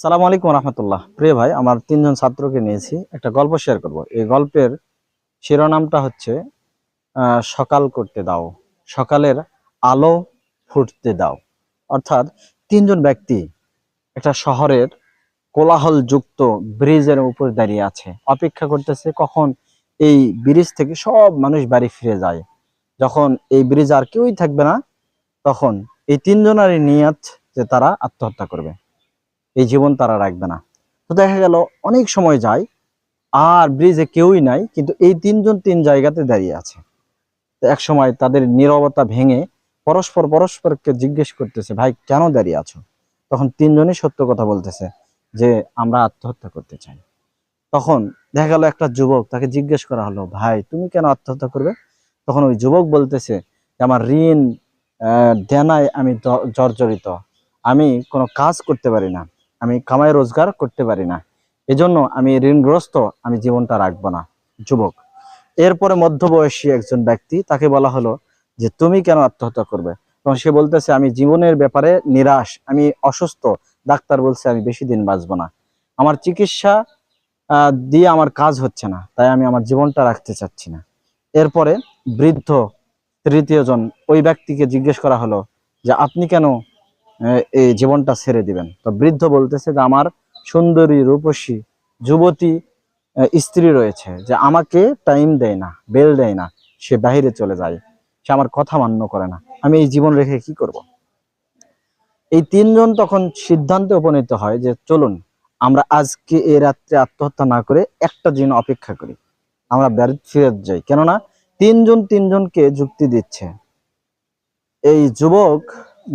সালামু আলাইকুম রহমতুল্লাহ। প্রিয় ভাই, আমার তিনজন ছাত্রকে নিয়েছি, একটা গল্প শেয়ার করব। এই গল্পের শিরোনামটা হচ্ছে সকাল করতে দাও, সকালের আলো ফুটতে দাও। অর্থাৎ তিনজন ব্যক্তি একটা শহরের কোলাহল যুক্ত ব্রিজের উপর দাঁড়িয়ে আছে, অপেক্ষা করতেছে কখন এই ব্রিজ থেকে সব মানুষ বাড়ি ফিরে যায়। যখন এই ব্রিজ আর কেউই থাকবে না, তখন এই তিনজনেরই নিয়ত যে তারা আত্মহত্যা করবে, এই জীবন তারা রাখবে না। তো দেখা গেল অনেক সময় যায়, আর ব্রিজে কেউই নাই, কিন্তু এই তিনজন তিন জায়গাতে দাঁড়িয়ে আছে। তো এক সময় তাদের নীরবতা ভেঙে পরস্পরকে জিজ্ঞেস করতেছে, ভাই কেন দাঁড়িয়ে আছো? তখন তিনজনই সত্য কথা বলতেছে যে আমরা আত্মহত্যা করতে চাই। তখন দেখা গেল একটা যুবক, তাকে জিজ্ঞেস করা হলো, ভাই তুমি কেন আত্মহত্যা করবে? তখন ওই যুবক বলতেছে যে আমার ঋণ দেনায় আমি জর্জরিত, আমি কোনো কাজ করতে পারি না, আমি কামাই রোজগার করতে পারি না, এজন্য আমি ঋণগ্রস্ত, আমি জীবনটা রাখবো না। যুবক। এরপরে মধ্যবয়সী একজন ব্যক্তি, তাকে বলা হলো যে তুমি কেন আত্মহত্যা করবে? তখন সে বলতেছে আমি জীবনের ব্যাপারে নিরাশ, আমি অসুস্থ, ডাক্তার বলছে আমি বেশি দিন বাঁচবো না, আমার চিকিৎসা দিয়ে আমার কাজ হচ্ছে না, তাই আমি আমার জীবনটা রাখতে চাচ্ছি না। এরপরে বৃদ্ধ তৃতীয় জন, ওই ব্যক্তিকে জিজ্ঞেস করা হলো যে আপনি কেন এই জীবনটা ছেড়ে দিবেন? তো বৃদ্ধ বলতেছে যে আমার সুন্দরী রূপসী যুবতী স্ত্রী রয়েছে, যে আমাকে টাইম দেয় না, বেল দেয় না, সে বাহিরে চলে যায়, সে আমার কথা মান্য করে না, আমি এই জীবন রেখে কি করব? এই তিনজন তখন সিদ্ধান্তে উপনীত হয় যে চলুন আমরা আজকে এই রাত্রে আত্মহত্যা না করে একটা দিন অপেক্ষা করি, আমরা বাড়ি ফিরে যাই। কেননা তিনজন তিনজনকে যুক্তি দিচ্ছে। এই যুবক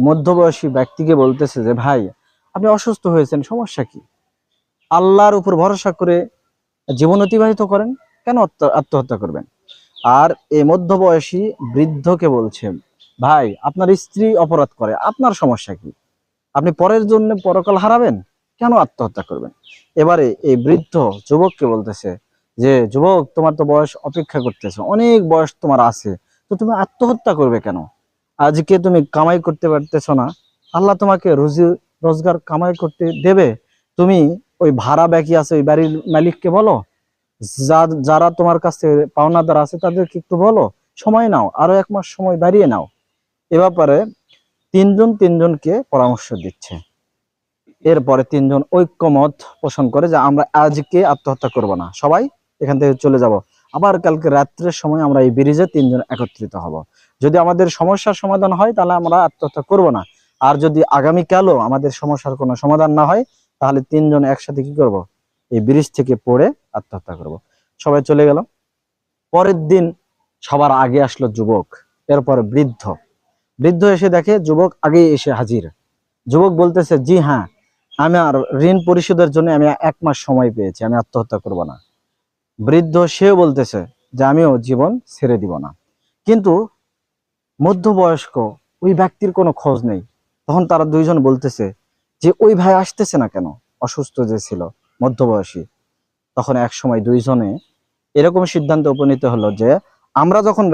মধ্যবয়সী ব্যক্তিকে বলতেছে যে ভাই আপনি অসুস্থ হয়েছেন, সমস্যা কি? আল্লাহর উপর ভরসা করে জীবন অতিবাহিত করেন, কেন আত্মহত্যা করবেন? আর এই মধ্যবয়সী বৃদ্ধকে বলছে, ভাই আপনার স্ত্রী অপরাধ করে, আপনার সমস্যা কি? আপনি পরের জন্য পরকাল হারাবেন, কেন আত্মহত্যা করবেন? এবারে এই বৃদ্ধ যুবককে বলতেছে যে যুবক, তোমার তো বয়স অপেক্ষা করতেছে, অনেক বয়স তোমার আছে, তো তুমি আত্মহত্যা করবে কেন? আজকে তুমি কামাই করতে পারতেছো না, আল্লাহ তোমাকে রুজি রোজগার কামাই করতে দেবে। তুমি ওই ভাড়া বাকি আছে ওই বাড়ির মালিককে বলো, যারা তোমার কাছে পাওনাদার আছে তাদেরকে একটু বলো, সময় নাও, আরো 1 মাস সময় বাড়িয়ে নাও। এ ব্যাপারে তিনজন তিনজনকে পরামর্শ দিচ্ছে। এরপরে তিনজন ঐক্যমত পোষণ করে যে আমরা আজকে আত্মহত্যা করব না, সবাই এখান থেকে চলে যাব, আবার কালকে রাত্রের সময় আমরা এই ব্রিজে তিনজন একত্রিত হব। যদি আমাদের সমস্যার সমাধান হয় তাহলে আমরা আত্মহত্যা করব না, আর যদি আগামীকালও আমাদের সমস্যার কোনো সমাধান না হয় তাহলে তিনজন একসাথে কি করব? এই ব্রিজ থেকে পড়ে আত্মহত্যা করব। সবাই চলে গেল। পরের দিন সবার আগে আসলো যুবক, এরপরে বৃদ্ধ। বৃদ্ধ এসে দেখে যুবক আগেই এসে হাজির। যুবক বলতেছে, জি হ্যাঁ, আমি আর ঋণ পরিশোধের জন্য আমি 1 মাস সময় পেয়েছি, আমি আত্মহত্যা করব না। বৃদ্ধ সেও বলতেছে যে আমিও জীবন ছেড়ে দিব না। কিন্তু মধ্যবয়স্ক ওই ব্যক্তির কোনো খোঁজ নেই। তখন তারা দুইজন বলতেছে যে ওই ভাই আসতেছে না কেন, অসুস্থ যে ছিল মধ্যবয়সী। তখন এক সময় দুইজনে এরকম সিদ্ধান্তে উপনীত হলো যে আমরা যখন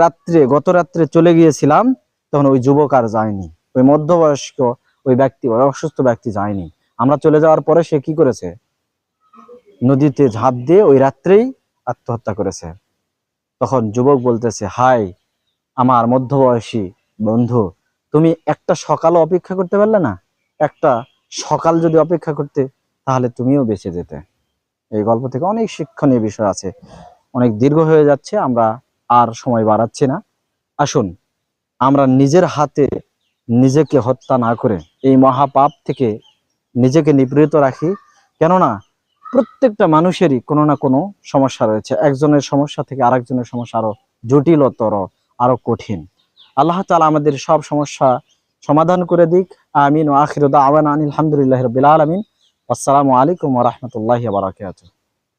গত রাত্রে চলে গিয়েছিলাম, তখন ওই যুবক আর যায়নি, ওই মধ্যবয়স্ক ওই ব্যক্তি, ওই অসুস্থ ব্যক্তি যায়নি। আমরা চলে যাওয়ার পরে সে কি করেছে? নদীতে ঝাঁপ দিয়ে ওই রাত্রেই আত্মহত্যা করেছে। তখন যুবক বলতেছে, হাই আমার মধ্যবয়সী বন্ধু, তুমি একটা সকালও অপেক্ষা করতে পারলে না? একটা সকাল যদি অপেক্ষা করতে, তাহলে তুমিও বেঁচে যেতে। এই গল্প থেকে অনেক শিক্ষণীয় বিষয় আছে। অনেক দীর্ঘ হয়ে যাচ্ছে, আমরা আর সময় বাড়াচ্ছি না। আসুন আমরা নিজের হাতে নিজেকে হত্যা না করে এই মহাপাপ থেকে নিজেকে নিবৃত রাখি। কেননা প্রত্যেকটা মানুষেরই কোনো না কোনো সমস্যা রয়েছে, একজনের সমস্যা থেকে আরেকজনের সমস্যা আরো জটিলতর, আরো কঠিন। আল্লাহ তাআলা আমাদের সব সমস্যা সমাধান করে দিক। আমিন। ওয়া আখিরু দাওয়ানা আনিল হামদুলিল্লাহি রাব্বিল আলামিন। আসসালামু আলাইকুম ওয়া রাহমাতুল্লাহি ওয়া বারাকাতুহু।